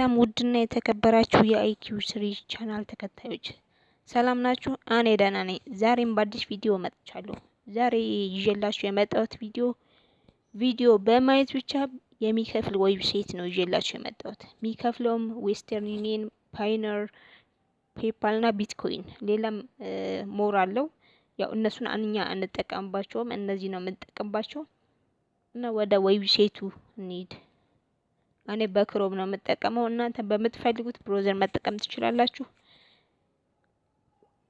ሰላም ውድና የተከበራችሁ የአይኪው ስሪ ቻናል ተከታዮች ሰላም ናችሁ? እኔ ደህና ነኝ። ዛሬም በአዲስ ቪዲዮ መጥቻለሁ። ዛሬ ይዤላችሁ የመጣሁት ቪዲዮ በማየት ብቻ የሚከፍል ዌብሳይት ነው ይዤላችሁ የመጣሁት። የሚከፍለውም ዌስተርን ዩኒየን፣ ፓይነር፣ ፔፓል እና ቢትኮይን ሌላም ሞር አለው። ያው እነሱን እኛ አንጠቀምባቸውም፣ እነዚህ ነው የምንጠቀምባቸው እና ወደ ዌብሳይቱ እንሂድ። እኔ በክሮም ነው የምጠቀመው። እናንተ በምትፈልጉት ብራውዘር መጠቀም ትችላላችሁ።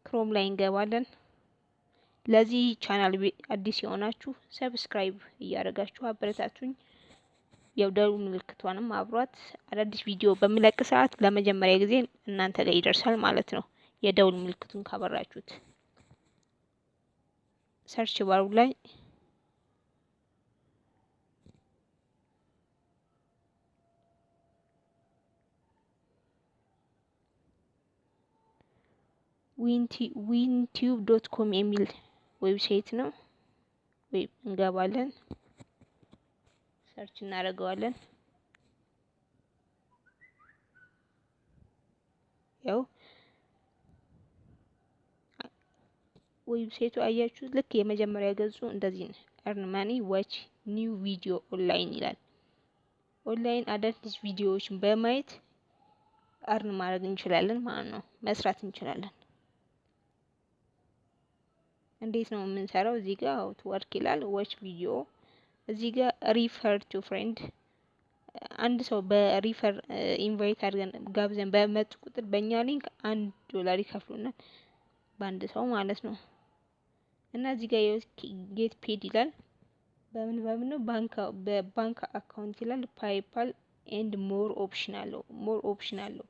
ክሮም ላይ እንገባለን። ለዚህ ቻናል አዲስ የሆናችሁ ሰብስክራይብ እያደረጋችሁ አበረታቱኝ። የደወል ምልክቷንም አብሯት። አዳዲስ ቪዲዮ በሚለቅ ሰዓት ለመጀመሪያ ጊዜ እናንተ ጋር ይደርሳል ማለት ነው። የደወል ምልክቱን ካበራችሁት ሰርች ባሩ ላይ wintube.com የሚል ዌብሳይት ነው። እንገባለን፣ ሰርች እናደርገዋለን። ያው ዌብሳይቱ አያችሁ፣ ልክ የመጀመሪያ ገጹ እንደዚህ ነው። earn money watch new video online ይላል። ኦንላይን አዳዲስ ቪዲዮዎችን በማየት አርን ማድረግ እንችላለን ማለት ነው፣ መስራት እንችላለን። እንዴት ነው የምንሰራው? እዚህ ጋር አውት ወርክ ይላል። ዋች ቪዲዮ እዚህ ጋር ሪፈር ቱ ፍሬንድ። አንድ ሰው በሪፈር ኢንቫይት አድርገን ጋብዘን በመጡ ቁጥር በእኛ ሊንክ $1 ይከፍሉናል፣ በአንድ ሰው ማለት ነው። እና እዚህ ጋር ጌት ፔድ ይላል። በምን ነው? በባንክ አካውንት ይላል። ፓይፓል ኤንድ ሞር ኦፕሽን አለው።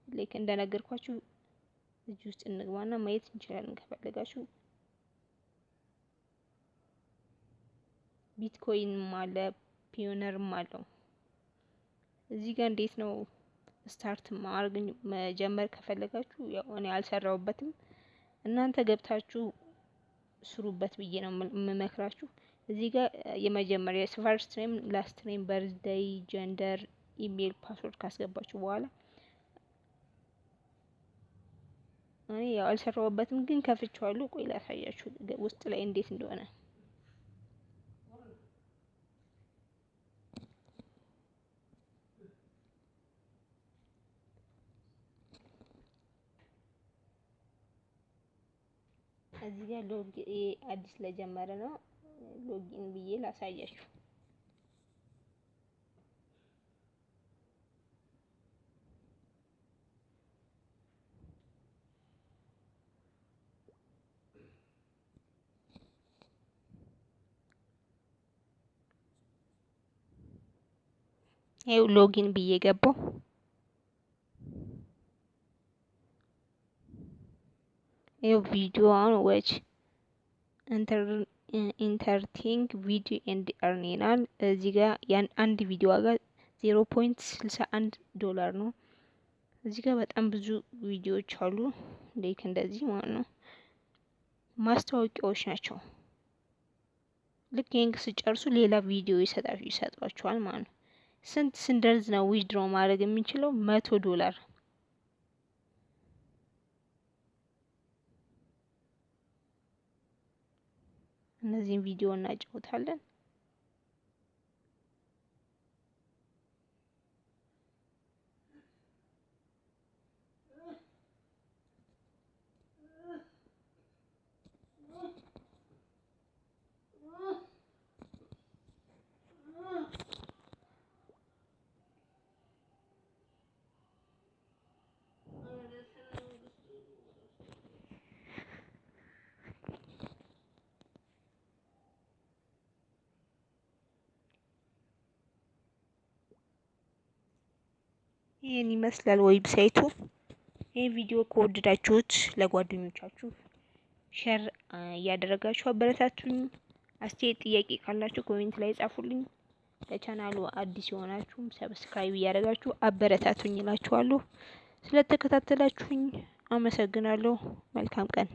ላይክ እንደነገርኳችሁ እዚህ ውስጥ እንግባና ማየት እንችላለን ከፈለጋችሁ። ቢትኮይንም አለ፣ ፒዮነርም አለው። እዚህ ጋር እንዴት ነው ስታርት ማድረግ መጀመር ከፈለጋችሁ፣ ያው እኔ አልሰራውበትም፣ እናንተ ገብታችሁ ስሩበት ብዬ ነው የምመክራችሁ። እዚህ ጋር የመጀመሪያ ፈርስት ኔም፣ ላስት ኔም፣ በርዝዴይ፣ ጀንደር፣ ኢሜል፣ ፓስወርድ ካስገባችሁ በኋላ እኔ ያው አልሰራውበትም ግን ከፍቼዋለሁ። ቆይ ላሳያችሁ ውስጥ ላይ እንዴት እንደሆነ። እዚህ ጋር አዲስ ለጀመረ ነው ሎጊን ብዬ ላሳያችሁ። ይኸው ሎጊን ብዬ ገባው። ይኸው ቪዲዮ አሁን ዋች ኢንተርቴንግ ቪዲዮ ኤንድ ኤርን ይላል። እዚህ ጋር አንድ ቪዲዮ ዋጋ $0.61 ነው። እዚህ ጋር በጣም ብዙ ቪዲዮዎች አሉ፣ ላይክ እንደዚህ ማለት ነው። ማስታወቂያዎች ናቸው። ልክ ይሄን ስጨርሱ ሌላ ቪዲዮ ይሰጧችኋል ማለት ነው። ስንት ስንደርዝ ነው ዊዝድሮ ማድረግ የምንችለው? $100። እነዚህን ቪዲዮ እናጫውታለን። ይሄን ይመስላል ዌብሳይቱ። ይሄ ቪዲዮ ከወደዳችሁት ለጓደኞቻችሁ ሼር እያደረጋችሁ አበረታቱኝ። አስተያየት ጥያቄ ካላችሁ ኮሜንት ላይ ጻፉልኝ። ለቻናሉ አዲስ የሆናችሁም ሰብስክራይብ እያደረጋችሁ አበረታቱኝ እላችኋለሁ። ስለተከታተላችሁኝ አመሰግናለሁ። መልካም ቀን።